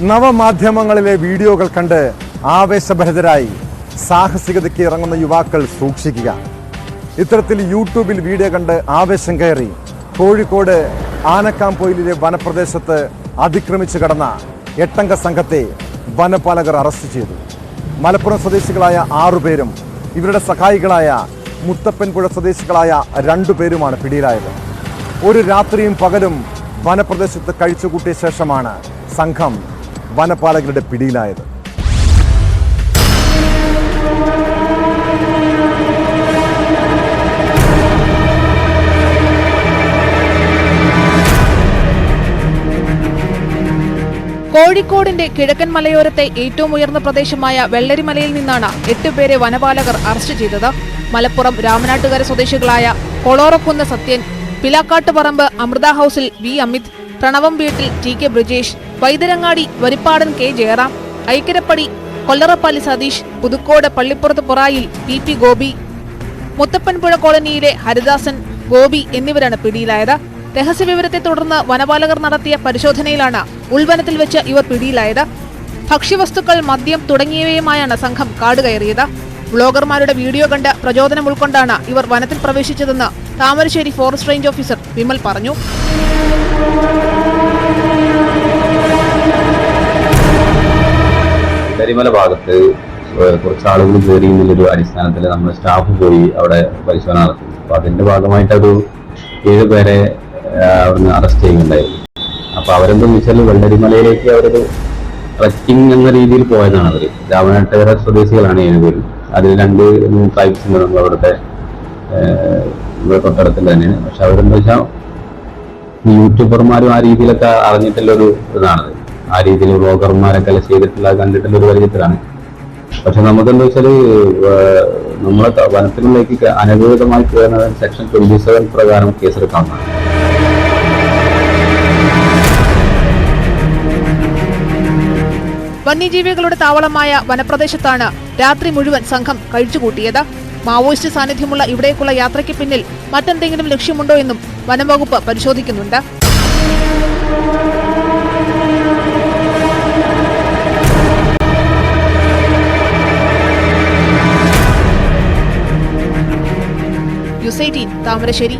നവമാധ്യമങ്ങളിലെ വീഡിയോകൾ കണ്ട് ആവേശഭരിതരായി സാഹസികതയ്ക്ക് ഇറങ്ങുന്ന യുവാക്കൾ സൂക്ഷിക്കുക. ഇത്തരത്തിൽ യൂട്യൂബിൽ വീഡിയോ കണ്ട് ആവേശം കയറി കോഴിക്കോട് ആനക്കാംപൊയിലിലെ വനപ്രദേശത്ത് അതിക്രമിച്ചു കടന്ന 8 സംഘത്തെ വനപാലകർ അറസ്റ്റ് ചെയ്തു. മലപ്പുറം സ്വദേശികളായ 6 പേരും ഇവരുടെ സഹായികളായ മുത്തപ്പൻപുഴ സ്വദേശികളായ 2 പേരുമാണ് പിടിയിലായത്. ഒരു രാത്രിയും പകലും വനപ്രദേശത്ത് കഴിച്ചുകൂട്ടിയ ശേഷമാണ് സംഘം വനപാലകരുടെ പിടിയിലായത്. കോഴിക്കോടിന്റെ കിഴക്കൻ മലയോരത്തെ ഏറ്റവും ഉയർന്ന പ്രദേശമായ വെള്ളരിമലയിൽ നിന്നാണ് 8 പേരെ വനപാലകർ അറസ്റ്റ് ചെയ്തത്. മലപ്പുറം രാമനാട്ടുകര സ്വദേശികളായ കൊളോറക്കുന്ന് സത്യൻ, പിലാക്കാട്ടുപറമ്പ് അമൃത ഹൌസിൽ വി അമിത്, പ്രണവം വീട്ടിൽ T K Brijesh, Vaidyarangadi Varippadan K Jayaram, Aikkarappadi Kollarappally Satheesh, Puthukkode Pallippurath പുറായിൽ പി പി ഗോപി, മുത്തപ്പൻപുഴ കോളനിയിലെ ഹരിദാസൻ, ഗോപി എന്നിവരാണ് പിടിയിലായത്. രഹസ്യവിവരത്തെ തുടർന്ന് വനപാലകർ നടത്തിയ പരിശോധനയിലാണ് ഉൾവനത്തിൽ വെച്ച് ഇവർ പിടിയിലായത്. ഭക്ഷ്യവസ്തുക്കൾ, മദ്യം തുടങ്ങിയവയുമായാണ് സംഘം കാട് കയറിയത്. വ്ളോഗർമാരുടെ വീഡിയോ കണ്ട് പ്രചോദനം ഉൾക്കൊണ്ടാണ് ഇവർ വനത്തിൽ പ്രവേശിച്ചതെന്ന് Thamarassery forest range officer Vimal പറഞ്ഞു. കരിമല ഭാഗത്ത് കുറച്ച് ആളുകൾ കയറി എന്നുള്ളൊരു അടിസ്ഥാനത്തിൽ നമ്മൾ സ്റ്റാഫ് പോയി അവിടെ പരിശോധന നടത്തി. അപ്പൊ അതിന്റെ ഭാഗമായിട്ട് ഒരു 7 പേരെ അവിടുന്ന് അറസ്റ്റ് ചെയ്യുന്നുണ്ടായിരുന്നു. അപ്പൊ അവരെന്തെന്ന് വെച്ചാൽ വെള്ളരിമലയിലേക്ക് അവരൊരു ട്രക്കിംഗ് എന്ന രീതിയിൽ പോയതാണ്. അവർ രാമനാട്ടുകര സ്വദേശികളാണ് 7 പേരും. അതിൽ 2 ട്രൈബ്സ് ഉണ്ട് നമ്മൾ അവിടുത്തെ തൊട്ടടുത്തിൽ തന്നെയാണ്. പക്ഷെ അവരെന്താ വെച്ചാൽ യൂട്യൂബർമാരും ആ രീതിയിലൊക്കെ അറിഞ്ഞിട്ടുള്ളൊരു ഇതാണത്. ആ രീതിയിൽ വ്ളോഗർമാരൊക്കെ ചെയ്തിട്ടുള്ള കണ്ടിട്ടുള്ളൊരു പരിചയത്തിലാണ്. പക്ഷെ നമുക്കെന്താ വെച്ചാൽ നമ്മളെ വനത്തിലേക്ക് അനധികൃതമായി കയറുന്ന സെക്ഷൻ 27 പ്രകാരം കേസെടുക്കാവുന്നതാണ്. വന്യജീവികളുടെ താവളമായ വനപ്രദേശത്താണ് രാത്രി മുഴുവൻ സംഘം കഴിച്ചുകൂട്ടിയത്. മാവോയിസ്റ്റ് സാന്നിധ്യമുള്ള ഇവിടേക്കുള്ള യാത്രയ്ക്ക് പിന്നിൽ മറ്റെന്തെങ്കിലും ലക്ഷ്യമുണ്ടോ എന്നും വനംവകുപ്പ് പരിശോധിക്കുന്നുണ്ട്. ന്യൂസ് 18 താമരശ്ശേരി.